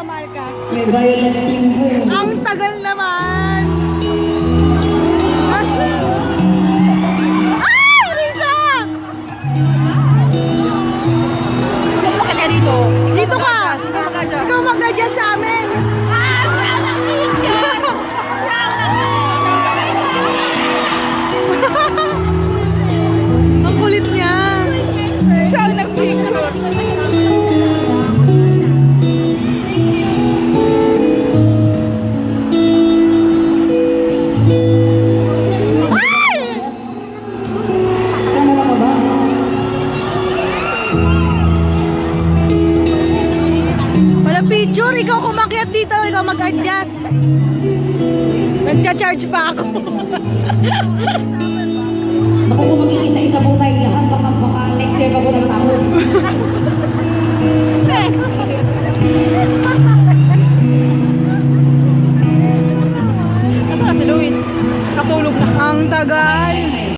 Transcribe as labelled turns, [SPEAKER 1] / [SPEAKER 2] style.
[SPEAKER 1] mahal ka?
[SPEAKER 2] May violet pink po.
[SPEAKER 1] Ang tagal naman! Ay! Risa!
[SPEAKER 2] Bakit ka dito?
[SPEAKER 1] Dito ka! Ikaw mag-adjust sa amin! Ang kulit niya!
[SPEAKER 2] Siya ang nag-picture. Sama ka ba?
[SPEAKER 1] Wala picture! Ikaw kumakyat dito! Ikaw mag-adjust! Nagcha-charge pa ako!
[SPEAKER 2] Ako kung mag-iisa-isa po tayo lahat, baka next year pa po ng tao. Ito na si Luis. Katulog na.
[SPEAKER 1] Ang tagal!